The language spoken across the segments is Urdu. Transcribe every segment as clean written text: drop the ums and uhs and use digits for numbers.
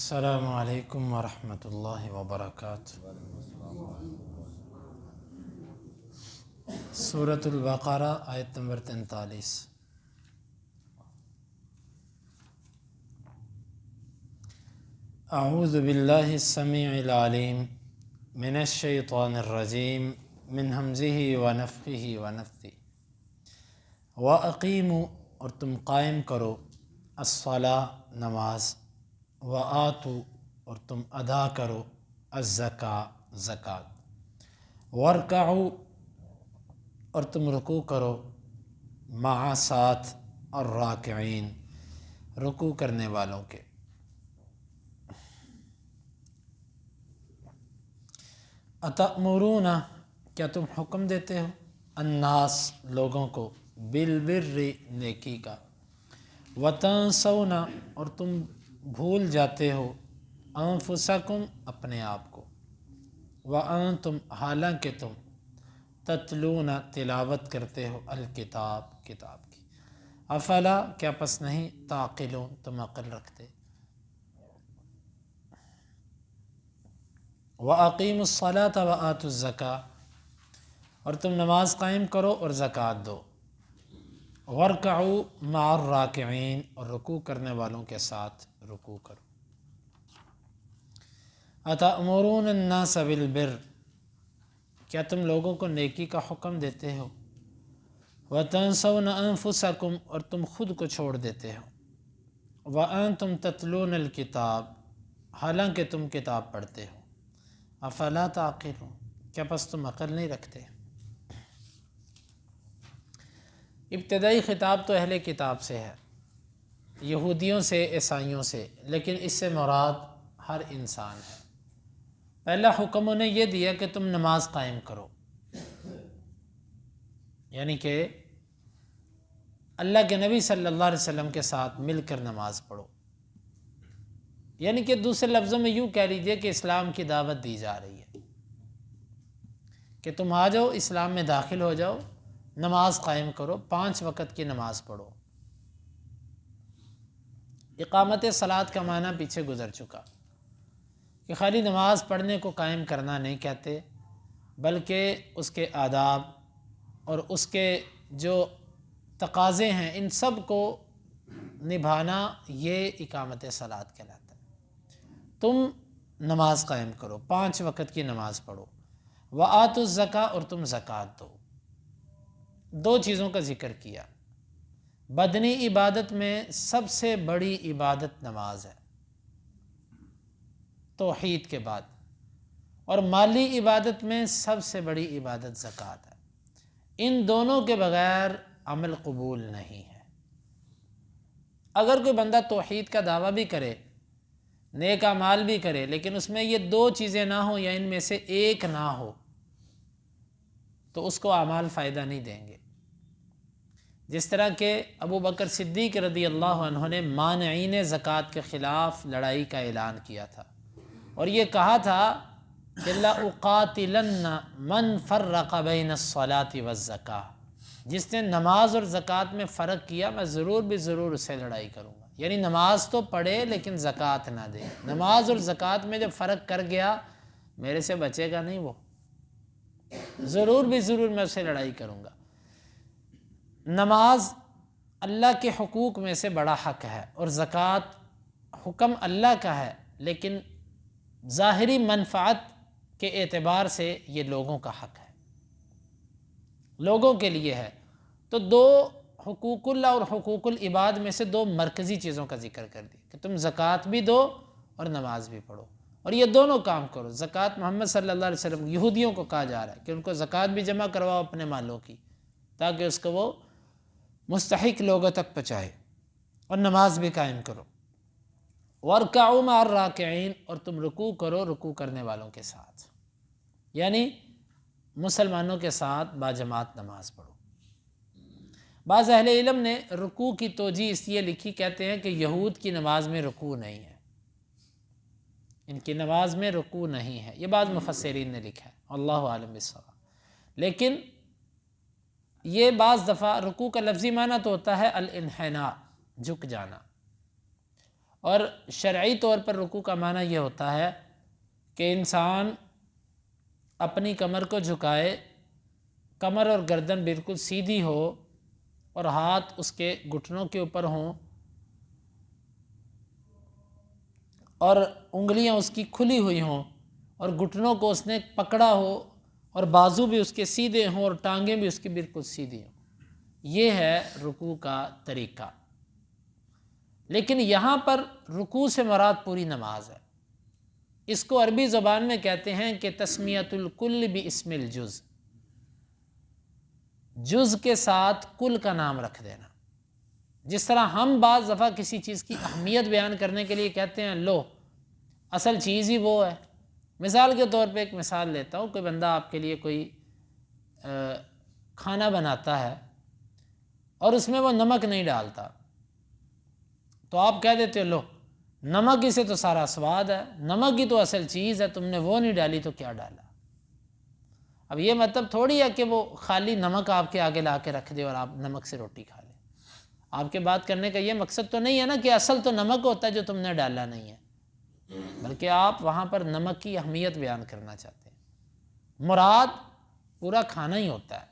السلام علیکم ورحمۃ اللہ وبرکاتہ۔ سورۃ البقرہ آیت نمبر 43۔ اعوذ باللہ السمیع العلیم من الشیطان الرجیم من ہمزہ ونفخہ ونفثہ۔ وَأَقِیمُوا، اور تم قائم کرو، الصلاۃ، نماز، وَآتُوا، اور تم ادا کرو، الزکاۃ، زکوٰۃ، وَارْکَعُوا، اور تم رکوع کرو، مع، ساتھ، الراکعین، رکوع کرنے والوں کے۔ اتأمرون، کیا تم حکم دیتے ہو، الناس، لوگوں کو، بالبر، نیکی کا، وتنسون، اور تم بھول جاتے ہو، انفسکم، اپنے آپ کو، وانتم، حالانکہ تم، تتلون، تلاوت کرتے ہو، الکتاب، کتاب کی، افلا، کیا پس نہیں، تعقلون، تم عقل رکھتے۔ وَأَقِیمُوا الصَّلَاةَ وَآتُوا الزَّکَاةَ، اور تم نماز قائم کرو اور زکوٰۃ دو، وَارْکَعُوا مع الراکعین، اور رکوع کرنے والوں کے ساتھ رکوع کرو۔ اتأمرون الناس بالبر، کیا تم لوگوں کو نیکی کا حکم دیتے ہو، وتنسون انفسکم، اور تم خود کو چھوڑ دیتے ہو، وانتم تتلون الکتاب، حالانکہ تم کتاب پڑھتے ہو، افلا تعقلون، کیا پس تم عقل نہیں رکھتے۔ ابتدائی خطاب تو اہل کتاب سے ہے، یہودیوں سے، عیسائیوں سے، لیکن اس سے مراد ہر انسان ہے۔ پہلا حکم انہیں یہ دیا کہ تم نماز قائم کرو، یعنی کہ اللہ کے نبی صلی اللہ علیہ وسلم کے ساتھ مل کر نماز پڑھو، یعنی کہ دوسرے لفظوں میں یوں کہہ لیجئے کہ اسلام کی دعوت دی جا رہی ہے کہ تم آ جاؤ، اسلام میں داخل ہو جاؤ، نماز قائم کرو، 5 وقت کی نماز پڑھو۔ اقامت صلاۃ کا معنی پیچھے گزر چکا کہ خالی نماز پڑھنے کو قائم کرنا نہیں کہتے، بلکہ اس کے آداب اور اس کے جو تقاضے ہیں ان سب کو نبھانا، یہ اقامت صلاۃ کہلاتا ہے۔ تم نماز قائم کرو، 5 وقت کی نماز پڑھو، وآتوا الزکاۃ، اور تم زکوٰۃ دو۔ 2 چیزوں کا ذکر کیا۔ بدنی عبادت میں سب سے بڑی عبادت نماز ہے توحید کے بعد، اور مالی عبادت میں سب سے بڑی عبادت زکوٰۃ ہے۔ ان دونوں کے بغیر عمل قبول نہیں ہے۔ اگر کوئی بندہ توحید کا دعویٰ بھی کرے، نیک اعمال بھی کرے، لیکن اس میں یہ 2 چیزیں نہ ہوں یا ان میں سے ایک نہ ہو تو اس کو اعمال فائدہ نہیں دیں گے۔ جس طرح کہ ابو بکر صدیق رضی اللہ عنہ نے مانعین زکوٰۃ کے خلاف لڑائی کا اعلان کیا تھا، اور یہ کہا تھا کہ لَأُقَاتِلَنَّ مَنْ فَرَّقَ بَيْنَ الصَّلَاةِ وَالزَّکَاةِ، جس نے نماز اور زکوٰۃ میں فرق کیا، میں ضرور بھی ضرور اسے لڑائی کروں گا۔ یعنی نماز تو پڑھے لیکن زکوٰۃ نہ دے، نماز اور زکوٰۃ میں جب فرق کر گیا، میرے سے بچے گا نہیں، وہ ضرور بھی ضرور میں اسے لڑائی کروں گا۔ نماز اللہ کے حقوق میں سے بڑا حق ہے، اور زکوٰۃ حکم اللہ کا ہے، لیکن ظاہری منفعت کے اعتبار سے یہ لوگوں کا حق ہے، لوگوں کے لیے ہے۔ تو 2 حقوق اللہ اور حقوق العباد میں سے 2 مرکزی چیزوں کا ذکر کر دیا کہ تم زکوٰۃ بھی دو اور نماز بھی پڑھو، اور یہ دونوں کام کرو۔ زکوٰۃ محمد صلی اللہ علیہ وسلم یہودیوں کو کہا جا رہا ہے کہ ان کو زکوٰۃ بھی جمع کرواؤ اپنے مالوں کی، تاکہ اس کو وہ مستحق لوگوں تک پہنچائے، اور نماز بھی قائم کرو۔ وَارْکَعُوا مَعَ الرَّاکِعِینَ، اور تم رکوع کرو رکوع کرنے والوں کے ساتھ، یعنی مسلمانوں کے ساتھ باجماعت نماز پڑھو۔ بعض اہل علم نے رکوع کی توجیہ اس لیے لکھی، کہتے ہیں کہ یہود کی نماز میں رکوع نہیں ہے، ان کی نماز میں رکوع نہیں ہے، یہ بعض مفسرین نے لکھا ہے، اللہ عالم بالصواب۔ لیکن یہ بعض دفعہ رکوع کا لفظی معنی تو ہوتا ہے الانحناء، جھک جانا، اور شرعی طور پر رکوع کا معنی یہ ہوتا ہے کہ انسان اپنی کمر کو جھکائے، کمر اور گردن بالکل سیدھی ہو اور ہاتھ اس کے گھٹنوں کے اوپر ہوں اور انگلیاں اس کی کھلی ہوئی ہوں اور گھٹنوں کو اس نے پکڑا ہو اور بازو بھی اس کے سیدھے ہوں اور ٹانگیں بھی اس کی بالکل سیدھی ہوں۔ یہ ہے رکوع کا طریقہ۔ لیکن یہاں پر رکوع سے مراد پوری نماز ہے۔ اس کو عربی زبان میں کہتے ہیں کہ تسمیۃ الکل باسم الجز، جز کے ساتھ کل کا نام رکھ دینا۔ جس طرح ہم بعض دفعہ کسی چیز کی اہمیت بیان کرنے کے لیے کہتے ہیں لو اصل چیز ہی وہ ہے۔ مثال کے طور پہ ایک مثال لیتا ہوں، کوئی بندہ آپ کے لیے کوئی کھانا بناتا ہے اور اس میں وہ نمک نہیں ڈالتا، تو آپ کہہ دیتے ہو لو نمک ہی سے تو سارا سواد ہے، نمک ہی تو اصل چیز ہے، تم نے وہ نہیں ڈالی تو کیا ڈالا۔ اب یہ مطلب تھوڑی ہے کہ وہ خالی نمک آپ کے آگے لا کے رکھ دے اور آپ نمک سے روٹی کھا لیں۔ آپ کے بات کرنے کا یہ مقصد تو نہیں ہے نا کہ اصل تو نمک ہوتا ہے جو تم نے ڈالا نہیں ہے، بلکہ آپ وہاں پر نمک کی اہمیت بیان کرنا چاہتے ہیں۔ مراد پورا کھانا ہی ہوتا ہے۔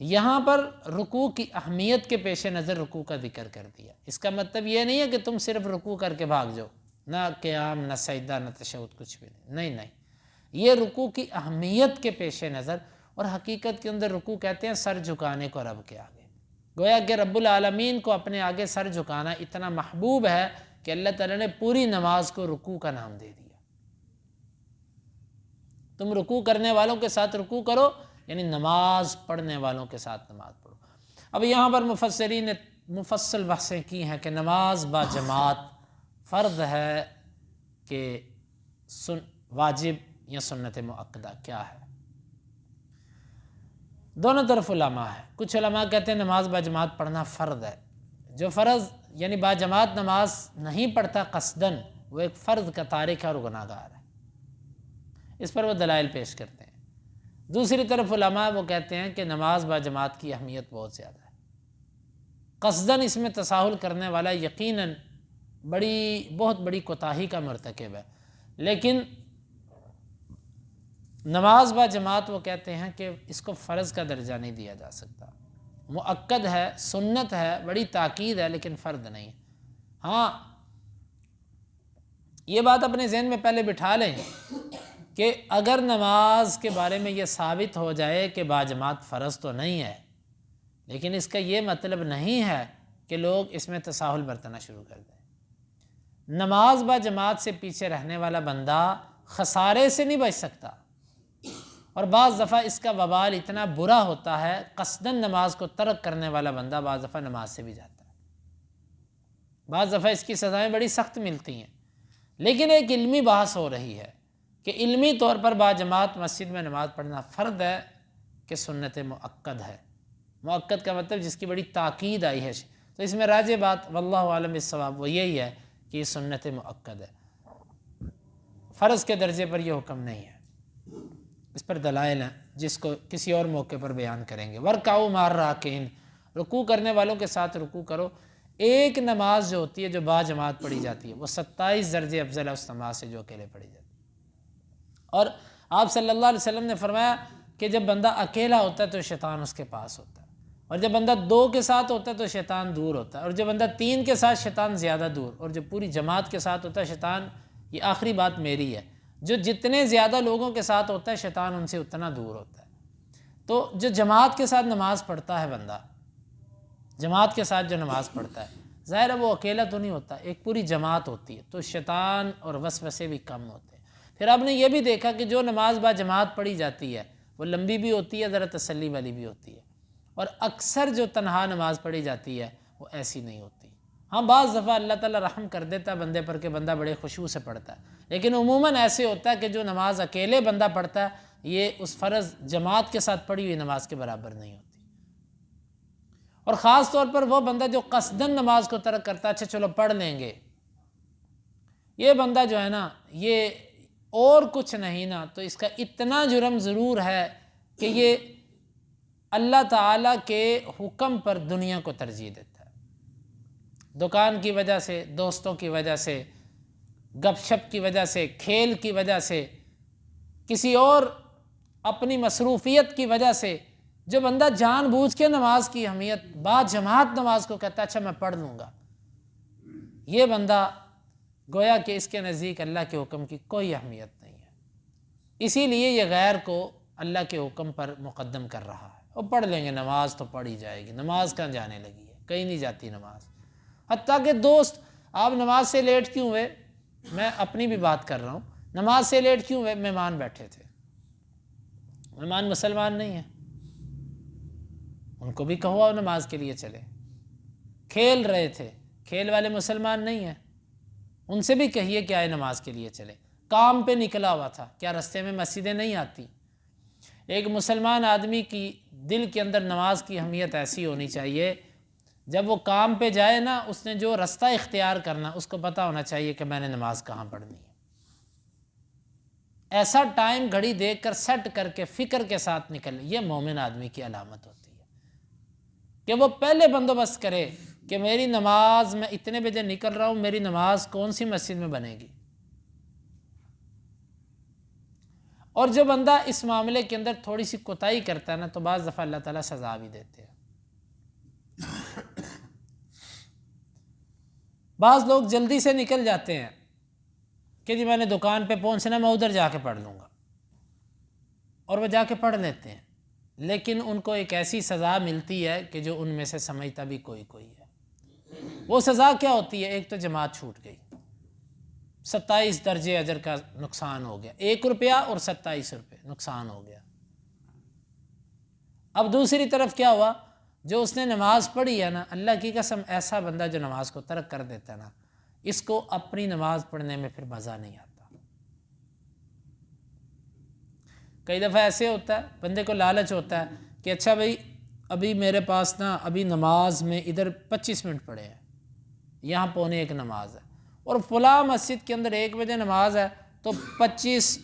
یہاں پر رکوع کی اہمیت کے پیش نظر رکوع کا ذکر کر دیا۔ اس کا مطلب یہ نہیں ہے کہ تم صرف رکوع کر کے بھاگ جاؤ، نہ قیام نہ سجدہ نہ تشہد، کچھ بھی نہیں۔ نہیں، یہ رکوع کی اہمیت کے پیش نظر، اور حقیقت کے اندر رکوع کہتے ہیں سر جھکانے کو رب کے آگے۔ گویا کہ رب العالمین کو اپنے آگے سر جھکانا اتنا محبوب ہے کہ اللہ تعالیٰ نے پوری نماز کو رکوع کا نام دے دیا۔ تم رکوع کرنے والوں کے ساتھ رکوع کرو، یعنی نماز پڑھنے والوں کے ساتھ نماز پڑھو۔ اب یہاں پر مفسرین نے مفصل بحثیں کی ہیں کہ نماز با جماعت فرض ہے کہ واجب یا سنت مؤکدہ کیا ہے۔ دونوں طرف علماء ہیں۔ کچھ علماء کہتے ہیں نماز با جماعت پڑھنا فرض ہے۔ جو فرض یعنی با جماعت نماز نہیں پڑھتا قصدن، وہ ایک فرض کا تارک ہے اور گناہ گار ہے۔ اس پر وہ دلائل پیش کرتے ہیں۔ دوسری طرف علماء وہ کہتے ہیں کہ نماز با جماعت کی اہمیت بہت زیادہ ہے، قصدن اس میں تساہل کرنے والا یقیناً بہت بڑی کوتاہی کا مرتکب ہے۔ لیکن نماز با جماعت وہ کہتے ہیں کہ اس کو فرض کا درجہ نہیں دیا جا سکتا، مؤکد ہے، سنت ہے، بڑی تاکید ہے، لیکن فرض نہیں۔ ہاں یہ بات اپنے ذہن میں پہلے بٹھا لیں کہ اگر نماز کے بارے میں یہ ثابت ہو جائے کہ با جماعت فرض تو نہیں ہے، لیکن اس کا یہ مطلب نہیں ہے کہ لوگ اس میں تساہل برتنا شروع کر دیں۔ نماز با جماعت سے پیچھے رہنے والا بندہ خسارے سے نہیں بچ سکتا، اور بعض دفعہ اس کا وبال اتنا برا ہوتا ہے، قصداً نماز کو ترک کرنے والا بندہ بعض دفعہ نماز سے بھی جاتا ہے، بعض دفعہ اس کی سزائیں بڑی سخت ملتی ہیں۔ لیکن ایک علمی بحث ہو رہی ہے کہ علمی طور پر با جماعت مسجد میں نماز پڑھنا فرض ہے کہ سنت مؤکد ہے۔ مؤکد کا مطلب جس کی بڑی تاکید آئی ہے، تو اس میں راجح بات واللہ عالم بالصواب وہ یہی ہے کہ یہ سنت مؤکد ہے، فرض کے درجے پر یہ حکم نہیں ہے۔ اس پر دلائل ہیں جس کو کسی اور موقع پر بیان کریں گے۔ ورکعوا مع الراکعین، رکوع کرنے والوں کے ساتھ رکوع کرو۔ ایک نماز جو ہوتی ہے جو با جماعت پڑھی جاتی ہے وہ 27 درجے افضل ہے اس نماز سے جو اکیلے پڑھی جاتی ہے۔ اور آپ صلی اللہ علیہ وسلم نے فرمایا کہ جب بندہ اکیلا ہوتا ہے تو شیطان اس کے پاس ہوتا ہے، اور جب بندہ 2 کے ساتھ ہوتا ہے تو شیطان دور ہوتا ہے، اور جب بندہ 3 کے ساتھ شیطان زیادہ دور، اور جب پوری جماعت کے ساتھ ہوتا ہے شیطان، یہ آخری بات میری ہے، جو جتنے زیادہ لوگوں کے ساتھ ہوتا ہے شیطان ان سے اتنا دور ہوتا ہے۔ تو جو جماعت کے ساتھ نماز پڑھتا ہے بندہ، جماعت کے ساتھ جو نماز پڑھتا ہے، ظاہر ہے وہ اکیلا تو نہیں ہوتا، ایک پوری جماعت ہوتی ہے، تو شیطان اور وسوسے بھی کم ہوتے ہیں۔ پھر آپ نے یہ بھی دیکھا کہ جو نماز با جماعت پڑھی جاتی ہے وہ لمبی بھی ہوتی ہے، ذرا تسلی والی بھی ہوتی ہے، اور اکثر جو تنہا نماز پڑھی جاتی ہے وہ ایسی نہیں ہوتی۔ ہاں بعض دفعہ اللہ تعالیٰ رحم کر دیتا ہے بندے پر کہ بندہ بڑے خشوع سے پڑھتا ہے، لیکن عموماً ایسے ہوتا ہے کہ جو نماز اکیلے بندہ پڑھتا ہے یہ اس فرض جماعت کے ساتھ پڑھی ہوئی نماز کے برابر نہیں ہوتی۔ اور خاص طور پر وہ بندہ جو قصداً نماز کو ترک کرتا ہے، اچھا چلو پڑھ لیں گے، یہ بندہ جو ہے نا یہ اور کچھ نہیں نا تو اس کا اتنا جرم ضرور ہے کہ یہ اللہ تعالیٰ کے حکم پر دنیا کو ترجیح دیتا ہے۔ دکان کی وجہ سے، دوستوں کی وجہ سے، گپ شپ کی وجہ سے، کھیل کی وجہ سے، کسی اور اپنی مصروفیت کی وجہ سے جو بندہ جان بوجھ کے نماز کی اہمیت، بعد جماعت نماز کو کہتا ہے اچھا میں پڑھ لوں گا، یہ بندہ گویا کہ اس کے نزدیک اللہ کے حکم کی کوئی اہمیت نہیں ہے، اسی لیے یہ غیر کو اللہ کے حکم پر مقدم کر رہا ہے۔ وہ پڑھ لیں گے، نماز تو پڑھی جائے گی، نماز کہاں جانے لگی ہے، کہیں نہیں جاتی نماز۔ حتیٰ کہ دوست آپ نماز سے لیٹ کیوں ہوئے، میں اپنی بھی بات کر رہا ہوں، نماز سے لیٹ کیوں ہوئے، مہمان بیٹھے تھے، مہمان مسلمان نہیں ہیں، ان کو بھی کہو نماز کے لیے چلے، کھیل رہے تھے، کھیل والے مسلمان نہیں ہیں، ان سے بھی کہیے کہ آئے نماز کے لیے چلے، کام پہ نکلا ہوا تھا، کیا رستے میں مسجدیں نہیں آتی؟ ایک مسلمان آدمی کی دل کے اندر نماز کی اہمیت ایسی ہونی چاہیے، جب وہ کام پہ جائے نا، اس نے جو رستہ اختیار کرنا اس کو پتہ ہونا چاہیے کہ میں نے نماز کہاں پڑھنی ہے، ایسا ٹائم گھڑی دیکھ کر سیٹ کر کے فکر کے ساتھ نکل، یہ مومن آدمی کی علامت ہوتی ہے کہ وہ پہلے بندوبست کرے کہ میری نماز، میں اتنے بجے نکل رہا ہوں، میری نماز کون سی مسجد میں بنے گی۔ اور جو بندہ اس معاملے کے اندر تھوڑی سی کوتاہی کرتا ہے نا، تو بعض دفعہ اللہ تعالیٰ سزا بھی دیتے ہیں۔ بعض لوگ جلدی سے نکل جاتے ہیں کہ جی میں نے دکان پہ پہنچنا، میں ادھر جا کے پڑھ لوں گا، اور وہ جا کے پڑھ لیتے ہیں، لیکن ان کو ایک ایسی سزا ملتی ہے کہ جو ان میں سے سمجھتا بھی کوئی ہے۔ وہ سزا کیا ہوتی ہے؟ ایک تو جماعت چھوٹ گئی، 27 درجے اجر کا نقصان ہو گیا، 1 روپیہ اور 27 روپے نقصان ہو گیا۔ اب دوسری طرف کیا ہوا، جو اس نے نماز پڑھی ہے نا، اللہ کی قسم ایسا بندہ جو نماز کو ترک کر دیتا ہے نا، اس کو اپنی نماز پڑھنے میں پھر مزہ نہیں آتا۔ کئی دفعہ ایسے ہوتا ہے، بندے کو لالچ ہوتا ہے کہ اچھا بھائی ابھی میرے پاس نا ابھی نماز میں ادھر 25 منٹ پڑے ہیں، یہاں 1:45 نماز ہے، اور فلاں مسجد کے اندر 1 بجے نماز ہے، تو 25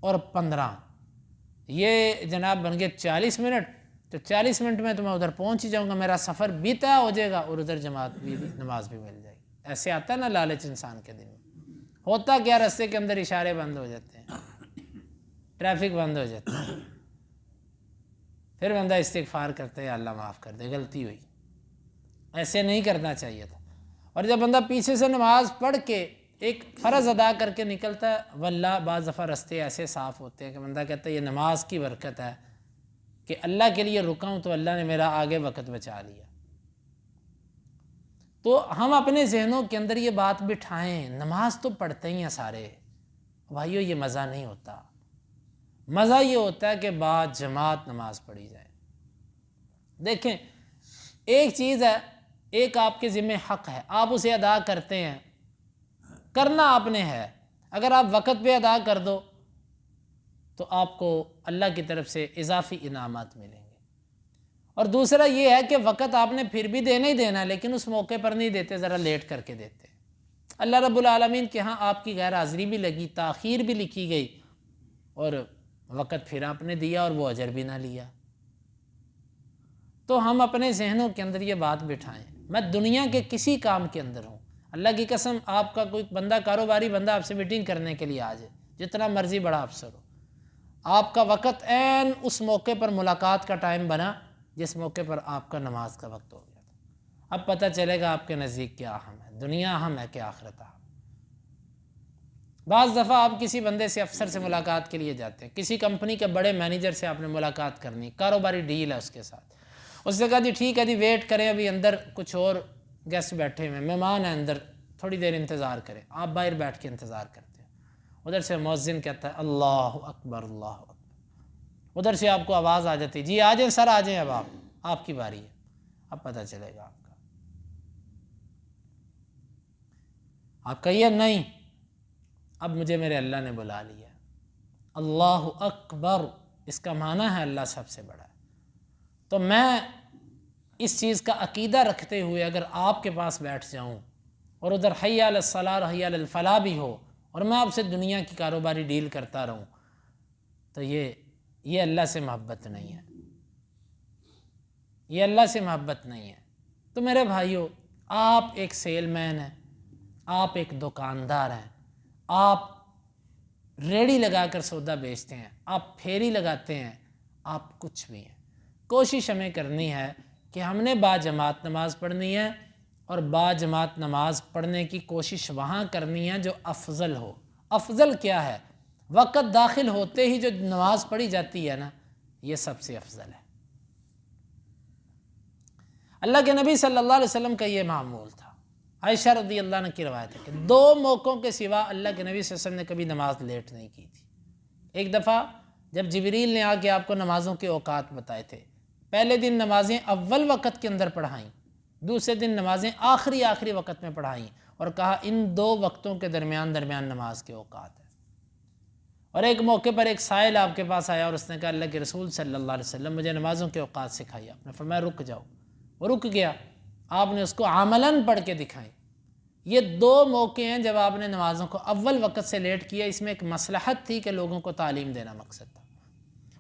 اور 15 یہ جناب بن گئے 40 منٹ، تو 40 منٹ میں تو میں ادھر پہنچ ہی جاؤں گا، میرا سفر بھی طے ہو جائے گا اور ادھر جماعت بھی نماز بھی مل جائے گی۔ ایسے آتا ہے نا لالچ انسان کے دل میں، ہوتا کیا، رستے کے اندر اشارے بند ہو جاتے ہیں، ٹریفک بند ہو جاتا ہے، پھر بندہ استغفار کرتا ہے، اللہ معاف کر دے، غلطی ہوئی، ایسے نہیں کرنا چاہیے تھا۔ اور جب بندہ پیچھے سے نماز پڑھ کے ایک فرض ادا کر کے نکلتا ہے، واللہ بعض دفعہ رستے ایسے صاف ہوتے ہیں کہ بندہ کہتا ہے یہ نماز کی برکت ہے کہ اللہ کے لیے رکا ہوں تو اللہ نے میرا آگے وقت بچا لیا۔ تو ہم اپنے ذہنوں کے اندر یہ بات بٹھائیں، نماز تو پڑھتے ہی ہیں سارے بھائیو، یہ مزہ نہیں ہوتا، مزہ یہ ہوتا ہے کہ بعد جماعت نماز پڑھی جائے۔ دیکھیں ایک چیز ہے، ایک آپ کے ذمہ حق ہے، آپ اسے ادا کرتے ہیں، کرنا آپ نے ہے، اگر آپ وقت پہ ادا کر دو تو آپ کو اللہ کی طرف سے اضافی انعامات ملیں گے۔ اور دوسرا یہ ہے کہ وقت آپ نے پھر بھی دینا ہی دینا ہے، لیکن اس موقع پر نہیں دیتے، ذرا لیٹ کر کے دیتے۔ اللہ رب العالمین کے ہاں آپ کی غیر حاضری بھی لگی، تاخیر بھی لکھی گئی، اور وقت پھر آپ نے دیا اور وہ اجر بھی نہ لیا۔ تو ہم اپنے ذہنوں کے اندر یہ بات بٹھائیں، میں دنیا کے کسی کام کے اندر ہوں، اللہ کی قسم آپ کا کوئی بندہ، کاروباری بندہ آپ سے میٹنگ کرنے کے لیے آ جائے، جتنا مرضی بڑا افسر ہو، آپ کا وقت عین اس موقع پر ملاقات کا ٹائم بنا جس موقع پر آپ کا نماز کا وقت ہو گیا تھا، اب پتہ چلے گا آپ کے نزدیک کیا اہم ہے، دنیا اہم ہے کہ آخرت اہم۔ بعض دفعہ آپ کسی بندے سے، افسر سے ملاقات کے لیے جاتے ہیں، کسی کمپنی کے بڑے مینیجر سے آپ نے ملاقات کرنی، کاروباری ڈیل ہے اس کے ساتھ، اس نے کہا جی ٹھیک ہے جی ویٹ کریں، ابھی اندر کچھ اور گیسٹ بیٹھے ہوئے ہیں، مہمان ہیں اندر، تھوڑی دیر انتظار کریں، آپ باہر بیٹھ کے انتظار کرتے ہیں، ادھر سے مؤذن کہتا ہے اللہ اکبر اللہ اکبر، ادھر سے آپ کو آواز آ جاتی جی آ جائیں سر، آ جائیں، اب آپ کی باری ہے، اب پتہ چلے گا آپ کا، آپ کہیے نہیں اب مجھے میرے اللہ نے بلا لیا، اللہ اکبر اس کا معنی ہے اللہ سب سے بڑا ہے۔ تو میں اس چیز کا عقیدہ رکھتے ہوئے اگر آپ کے پاس بیٹھ جاؤں اور ادھر حی علی الصلاۃ حی علی الفلاح بھی ہو، اور میں آپ سے دنیا کی کاروباری ڈیل کرتا رہوں، تو یہ اللہ سے محبت نہیں ہے، یہ اللہ سے محبت نہیں ہے۔ تو میرے بھائیوں، آپ ایک سیل مین ہیں، آپ ایک دکاندار ہیں، آپ ریڑھی لگا کر سودا بیچتے ہیں، آپ پھیری لگاتے ہیں، آپ کچھ بھی ہیں، کوشش ہمیں کرنی ہے کہ ہم نے با جماعت نماز پڑھنی ہے، اور با جماعت نماز پڑھنے کی کوشش وہاں کرنی ہے جو افضل ہو۔ افضل کیا ہے؟ وقت داخل ہوتے ہی جو نماز پڑھی جاتی ہے نا، یہ سب سے افضل ہے۔ اللہ کے نبی صلی اللہ علیہ وسلم کا یہ معمول تھا۔ عائشہ رضی اللہ عنہ کی روایت ہے کہ 2 موقعوں کے سوا اللہ کے نبی صلی اللہ علیہ وسلم نے کبھی نماز لیٹ نہیں کی تھی۔ ایک دفعہ جب جبریل نے آ کے آپ کو نمازوں کے اوقات بتائے تھے، پہلے دن نمازیں اول وقت کے اندر پڑھائیں، دوسرے دن نمازیں آخری وقت میں پڑھائیں، اور کہا ان 2 وقتوں کے درمیان نماز کے اوقات ہیں۔ اور ایک موقع پر ایک سائل آپ کے پاس آیا اور اس نے کہا اللہ کے رسول صلی اللہ علیہ وسلم مجھے نمازوں کے اوقات سکھائیے۔ آپ نے فرمایا رک جاؤ، وہ رک گیا، آپ نے اس کو عملاً پڑھ کے دکھائیں۔ یہ 2 موقع ہیں جب آپ نے نمازوں کو اول وقت سے لیٹ کیا، اس میں ایک مصلحت تھی کہ لوگوں کو تعلیم دینا مقصد تھا۔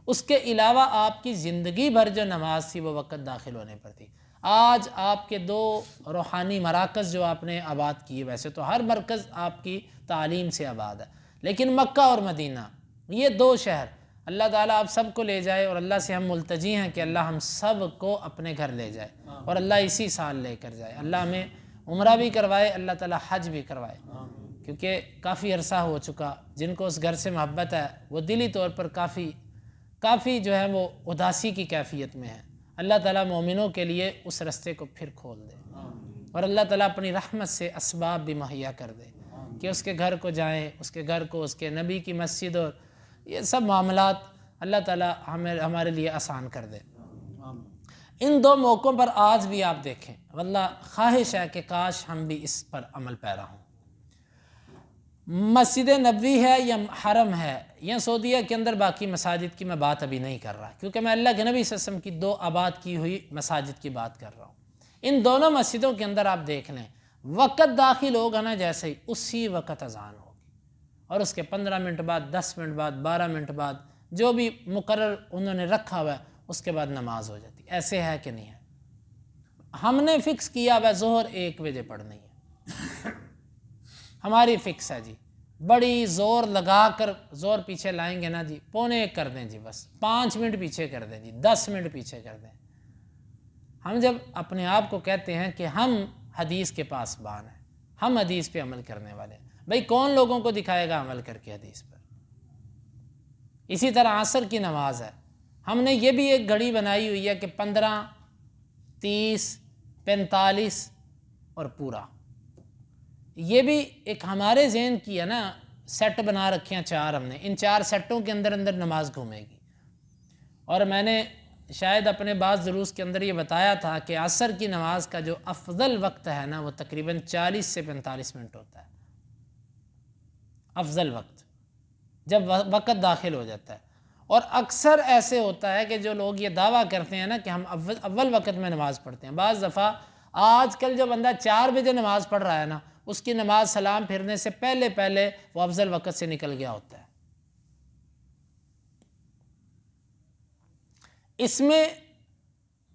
اس کے علاوہ آپ کی زندگی بھر جو نماز تھی وہ وقت داخل ہونے پر تھی۔ آج آپ کے 2 روحانی مراکز جو آپ نے آباد کیے، ویسے تو ہر مرکز آپ کی تعلیم سے آباد ہے، لیکن مکہ اور مدینہ یہ 2 شہر اللہ تعالیٰ آپ سب کو لے جائے، اور اللہ سے ہم ملتجی ہیں کہ اللہ ہم سب کو اپنے گھر لے جائے، اور اللہ اسی سال لے کر جائے، اللہ ہمیں عمرہ بھی کروائے، اللہ تعالیٰ حج بھی کروائے، کیونکہ کافی عرصہ ہو چکا، جن کو اس گھر سے محبت ہے وہ دلی طور پر کافی جو ہے وہ اداسی کی کیفیت میں ہے۔ اللہ تعالیٰ مومنوں کے لیے اس رستے کو پھر کھول دے، اور اللہ تعالیٰ اپنی رحمت سے اسباب بھی مہیا کر دے کہ اس کے گھر کو جائیں، اس کے گھر کو، اس کے نبی کی مسجد، اور یہ سب معاملات اللہ تعالیٰ ہمارے لیے آسان کر دے۔ ان 2 موقعوں پر آج بھی آپ دیکھیں، واللہ خواہش ہے کہ کاش ہم بھی اس پر عمل پیرا ہوں۔ مسجد نبوی ہے یا حرم ہے یا سعودیہ کے اندر باقی مساجد کی میں بات ابھی نہیں کر رہا، کیونکہ میں اللہ کے نبی صلی اللہ علیہ وسلم کی 2 آباد کی ہوئی مساجد کی بات کر رہا ہوں۔ ان دونوں مسجدوں کے اندر آپ دیکھ لیں، وقت داخل ہوگا نا جیسے ہی، اسی وقت اذان ہوگی، اور اس کے 15 منٹ بعد، 10 منٹ بعد، 12 منٹ بعد، جو بھی مقرر انہوں نے رکھا ہوا ہے، اس کے بعد نماز ہو جاتی۔ ایسے ہے کہ نہیں ہے؟ ہم نے فکس کیا ہوا ظہر 1 بجے پڑھنی ہے، ہماری فکس ہے جی، بڑی زور لگا کر زور پیچھے لائیں گے نا جی، 1:45 کر دیں جی، بس 5 منٹ پیچھے کر دیں جی، 10 منٹ پیچھے کر دیں۔ ہم جب اپنے آپ کو کہتے ہیں کہ ہم حدیث کے پاسبان ہیں، ہم حدیث پہ عمل کرنے والے ہیں، بھئی کون لوگوں کو دکھائے گا عمل کر کے حدیث پر؟ اسی طرح عصر کی نماز ہے، ہم نے یہ بھی ایک گھڑی بنائی ہوئی ہے کہ 15، 30، 45 اور پورا، یہ بھی ایک ہمارے ذہن کی ہے نا، سیٹ بنا رکھے ہیں 4 ہم نے، ان 4 سیٹوں کے اندر نماز گھومے گی۔ اور میں نے شاید اپنے بعض دروس کے اندر یہ بتایا تھا کہ عصر کی نماز کا جو افضل وقت ہے نا، وہ تقریباً 40 سے 45 منٹ ہوتا ہے، افضل وقت جب وقت داخل ہو جاتا ہے۔ اور اکثر ایسے ہوتا ہے کہ جو لوگ یہ دعویٰ کرتے ہیں نا کہ ہم اول وقت میں نماز پڑھتے ہیں، بعض دفعہ آج کل جو بندہ 4 بجے نماز پڑھ رہا ہے نا، اس کی نماز سلام پھرنے سے پہلے وہ افضل وقت سے نکل گیا ہوتا ہے۔ اس میں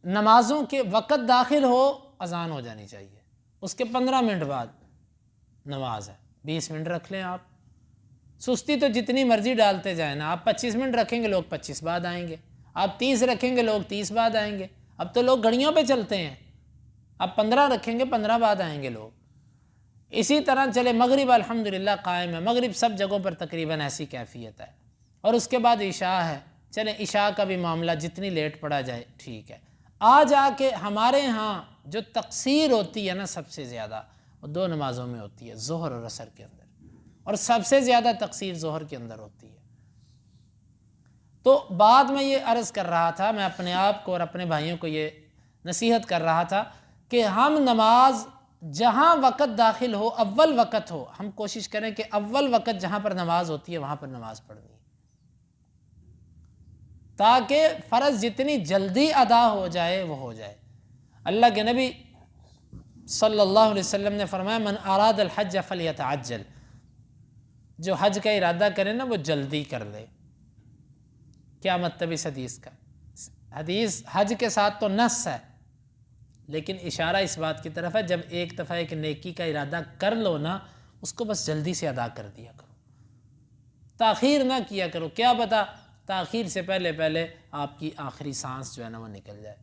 نمازوں کے وقت داخل ہو، اذان ہو جانی چاہیے، اس کے 15 منٹ بعد نماز ہے، 20 منٹ رکھ لیں آپ، سستی تو جتنی مرضی ڈالتے جائیں نا، آپ 25 منٹ رکھیں گے لوگ 25 بعد آئیں گے، آپ 30 رکھیں گے لوگ 30 بعد آئیں گے، اب تو لوگ گھڑیوں پہ چلتے ہیں، آپ 15 رکھیں گے 15 بعد آئیں گے لوگ۔ اسی طرح چلے مغرب الحمدللہ قائم ہے، مغرب سب جگہوں پر تقریباً ایسی کیفیت ہے، اور اس کے بعد عشاء ہے، چلیں عشاء کا بھی معاملہ جتنی لیٹ پڑا جائے ٹھیک ہے۔ آج آ کے ہمارے ہاں جو تقصیر ہوتی ہے نا سب سے زیادہ، وہ 2 نمازوں میں ہوتی ہے، ظہر اور عصر کے اندر، اور سب سے زیادہ تقصیر ظہر کے اندر ہوتی ہے۔ تو بعد میں یہ عرض کر رہا تھا، میں اپنے آپ کو اور اپنے بھائیوں کو یہ نصیحت کر رہا تھا کہ ہم نماز جہاں وقت داخل ہو، اول وقت ہو، ہم کوشش کریں کہ اول وقت جہاں پر نماز ہوتی ہے وہاں پر نماز پڑھنی ہے، تاکہ فرض جتنی جلدی ادا ہو جائے وہ ہو جائے۔ اللہ کے نبی صلی اللہ علیہ وسلم نے فرمایا من اراد الحج فلیتعجل، جو حج کا ارادہ کرے نا وہ جلدی کر لے۔ کیا مطلب اس حدیث کا؟ حدیث حج کے ساتھ تو نص ہے، لیکن اشارہ اس بات کی طرف ہے جب ایک دفعہ ایک نیکی کا ارادہ کر لو نا، اس کو بس جلدی سے ادا کر دیا کرو، تاخیر نہ کیا کرو، کیا پتہ تاخیر سے پہلے پہلے آپ کی آخری سانس جو ہے نا وہ نکل جائے۔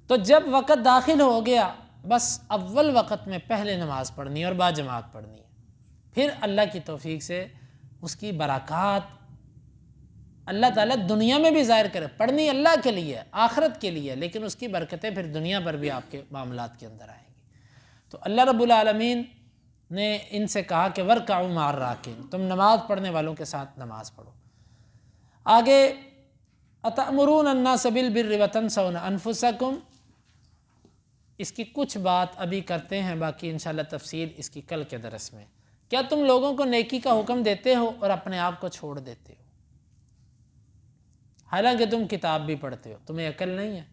تو جب وقت داخل ہو گیا بس اول وقت میں پہلے نماز پڑھنی ہے اور با جماعت پڑھنی ہے، پھر اللہ کی توفیق سے اس کی برکات اللہ تعالیٰ دنیا میں بھی ظاہر کرے۔ پڑھنی اللہ کے لیے، آخرت کے لیے، لیکن اس کی برکتیں پھر دنیا پر بھی آپ کے معاملات کے اندر آئیں گی۔ تو اللہ رب العالمین نے ان سے کہا کہ وَارْكَعُوا مَعَ الرَّاكِعِينَ، تم نماز پڑھنے والوں کے ساتھ نماز پڑھو۔ آگے أَتَأْمُرُونَ النَّاسَ بِالْبِرِّ وَتَنْسَوْنَ أَنفُسَكُمْ، اس کی کچھ بات ابھی کرتے ہیں، باقی انشاءاللہ تفصیل اس کی کل کے درس میں۔ کیا تم لوگوں کو نیکی کا حکم دیتے ہو اور اپنے آپ کو چھوڑ دیتے ہو؟ حالانکہ تم کتاب بھی پڑھتے ہو، تمہیں عقل نہیں ہے؟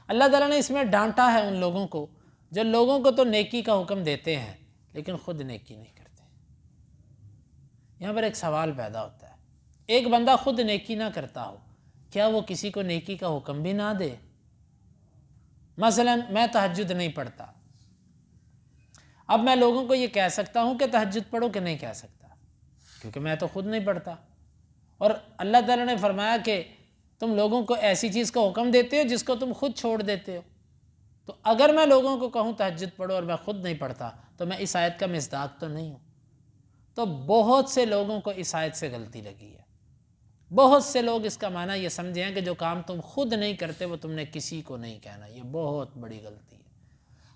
اللہ تعالیٰ نے اس میں ڈانٹا ہے ان لوگوں کو جو لوگوں کو تو نیکی کا حکم دیتے ہیں لیکن خود نیکی نہیں کرتے۔ یہاں پر ایک سوال پیدا ہوتا ہے، ایک بندہ خود نیکی نہ کرتا ہو، کیا وہ کسی کو نیکی کا حکم بھی نہ دے؟ مثلا میں تہجد نہیں پڑھتا، اب میں لوگوں کو یہ کہہ سکتا ہوں کہ تہجد پڑھو کہ نہیں کہہ سکتا؟ کیونکہ میں تو خود نہیں پڑھتا۔ اور اللہ تعالیٰ نے فرمایا کہ تم لوگوں کو ایسی چیز کا حکم دیتے ہو جس کو تم خود چھوڑ دیتے ہو۔ تو اگر میں لوگوں کو کہوں تہجد پڑھو اور میں خود نہیں پڑھتا تو میں اس آیت کا مصداق تو نہیں ہوں۔ تو بہت سے لوگوں کو اس آیت سے غلطی لگی ہے، بہت سے لوگ اس کا معنی یہ سمجھے ہیں کہ جو کام تم خود نہیں کرتے وہ تم نے کسی کو نہیں کہنا۔ یہ بہت بڑی غلطی ہے۔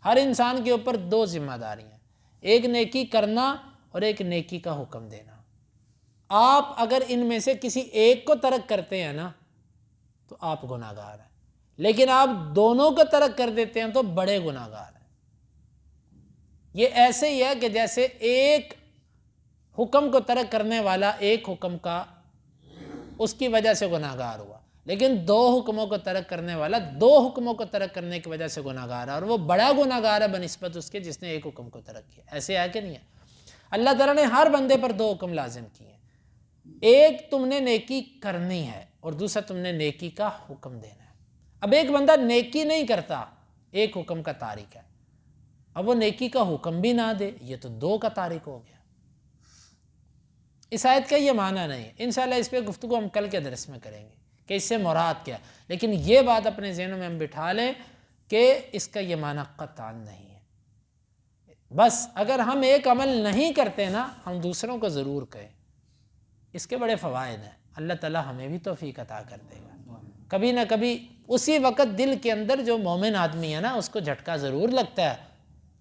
ہر انسان کے اوپر دو ذمہ داریاں ہیں، ایک نیکی کرنا اور ایک نیکی کا حکم دینا۔ آپ اگر ان میں سے کسی ایک کو ترک کرتے ہیں نا تو آپ گناہ گار ہیں، لیکن آپ دونوں کو ترک کر دیتے ہیں تو بڑے گناہ گار ہیں۔ یہ ایسے ہی ہے کہ جیسے ایک حکم کو ترک کرنے والا ایک حکم کا اس کی وجہ سے گناہ گار ہوا، لیکن دو حکموں کو ترک کرنے والا دو حکموں کو ترک کرنے کی وجہ سے گناہ گار ہے، اور وہ بڑا گناہ گار ہے بنسبت اس کے جس نے ایک حکم کو ترک کیا۔ ایسے ہے کہ نہیں ہے؟ اللہ تعالیٰ نے ہر بندے پر دو حکم لازم کیے ہیں، ایک تم نے نیکی کرنی ہے اور دوسرا تم نے نیکی کا حکم دینا ہے۔ اب ایک بندہ نیکی نہیں کرتا، ایک حکم کا تارک ہے، اب وہ نیکی کا حکم بھی نہ دے، یہ تو دو کا تارک ہو گیا۔ اس آیت کا یہ معنی نہیں ہے، انشاءاللہ اس پہ گفتگو ہم کل کے درس میں کریں گے کہ اس سے مراد کیا ہے، لیکن یہ بات اپنے ذہنوں میں ہم بٹھا لیں کہ اس کا یہ معنی قطعاً نہیں ہے۔ بس اگر ہم ایک عمل نہیں کرتے نا، ہم دوسروں کو ضرور کہیں، اس کے بڑے فوائد ہیں، اللہ تعالیٰ ہمیں بھی توفیق عطا کر دے گا۔ کبھی نہ کبھی اسی وقت دل کے اندر جو مومن آدمی ہے نا اس کو جھٹکا ضرور لگتا ہے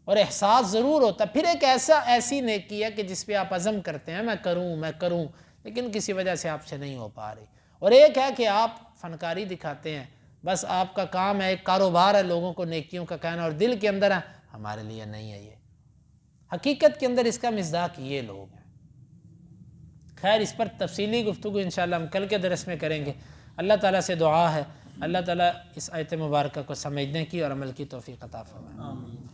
اور احساس ضرور ہوتا ہے، پھر ایک ایسی نیکی ہے کہ جس پہ آپ عزم کرتے ہیں میں کروں لیکن کسی وجہ سے آپ سے نہیں ہو پا رہی، اور ایک ہے کہ آپ فنکاری دکھاتے ہیں، بس آپ کا کام ہے، ایک کاروبار ہے لوگوں کو نیکیوں کا کہنا اور دل کے اندر ہے ہمارے لیے نہیں ہے۔ یہ حقیقت کے اندر اس کا مصداق یہ لوگ ہیں۔ خیر اس پر تفصیلی گفتگو انشاءاللہ ہم کل کے درس میں کریں گے۔ اللہ تعالیٰ سے دعا ہے اللہ تعالیٰ اس آیت مبارکہ کو سمجھنے کی اور عمل کی توفیق عطا فرمائے۔